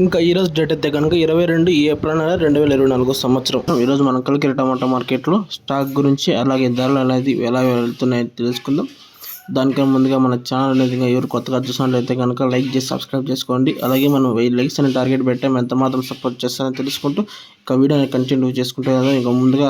ఇంకా ఈరోజు డేట్ అయితే కనుక 22 ఏప్రిల్ 2024 సంవత్సరం. ఈరోజు మనం కలికిరి టమాటా మార్కెట్లో స్టాక్ గురించి అలాగే ధరలు అనేది ఎలా వెళ్తున్నాయో తెలుసుకుందాం. దానికన్నా ముందుగా మన ఛానల్ అనేది ఎవరు కొత్తగా చూసినట్లయితే కనుక లైక్ చేసి సబ్స్క్రైబ్ చేసుకోండి. అలాగే మనం 1000 లైక్స్ అనే టార్గెట్ పెట్టాం, ఎంత మాత్రం సపోర్ట్ చేస్తారని తెలుసుకుంటూ ఇక వీడియోని కంటిన్యూ చేసుకుంటే కదా. ఇంకా ముందుగా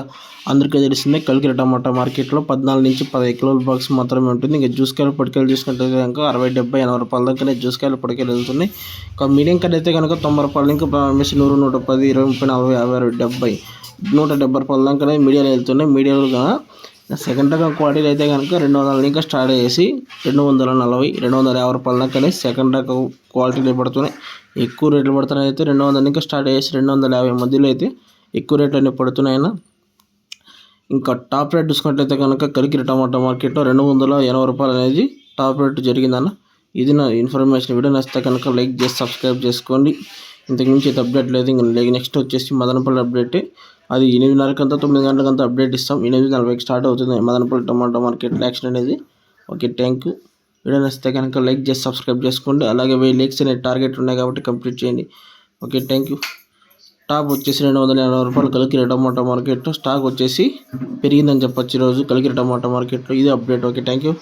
అందరికీ తెలిసిందే కలికిరి టమాటా మార్కెట్లో 14 నుంచి 15 కిలోల బాక్స్ మాత్రమే ఉంటుంది. ఇంకా జ్యూస్ కాయలు పొడికాయలు చూసుకుంటే కనుక 60, 70, 80 రూపాయల దాకానే జ్యూస్ కాయలు పొడికాయలు వెళ్తున్నాయి. ఇంకా మీడియం కాయలు అయితే కనుక 90 రూపాయలు ఇంకా ప్రారంభించి 100, 110, 20, 30, 40, 50, 60, 70, 170 రూపాయల దాకానే మీడియాలో వెళ్తున్నాయి. మీడియాలుగా సెకండ్ రకం క్వాలిటీలు అయితే కనుక 200 ఇంకా స్టార్ట్ చేసి 240, 250 రూపాయల దాకానే సెకండ్ రకం క్వాలిటీలు పడుతున్నాయి. ఎక్కువ రేట్లు పడుతున్నాయి అయితే 200 ఇంకా స్టార్ట్ చేసి 250 మధ్యలో అయితే ఎక్కువ రేట్లు అనేవి పడుతున్నాయన్న. ఇంకా టాప్ రేట్ చూసుకున్నట్లయితే కనుక కలికిరి టమాటా మార్కెట్లో 280 రూపాయలు అనేది టాప్ రేట్ జరిగిందన్న. ఇది నా ఇన్ఫర్మేషన్. వీడియో నచ్చితే కనుక లైక్ చేసి సబ్స్క్రైబ్ చేసుకోండి. ఇంతకుమించి అయితే అప్డేట్ లేదు. ఇంకా నెక్స్ట్ వచ్చేసి మదనపల్లి అప్డేట్. అది 8:30 9 గంటలకంతా అప్డేట్ ఇస్తాం. 8:40 స్టార్ట్ అవుతుంది మదనపల్లి టమాటా మార్కెట్ యాక్షన్ అనేది. Okay, thank you. వీడియో నచ్చితే కనుక లైక్ చేసి సబ్స్క్రైబ్ చేసుకోండి. అలాగే 1000 లైక్స్ అనే టార్గెట్ ఉన్నాయి కాబట్టి కంప్లీట్ చేయండి. Okay, thank you. టాప్ వచ్చేసి 280 రూపాయలు కలికిరి టమాటా మార్కెట్లో స్టాక్ వచ్చేసి పెరిగిందని చెప్పొచ్చు ఈరోజు కలికిరి టమాటా మార్కెట్లో. ఇది అప్డేట్. Okay, thank you.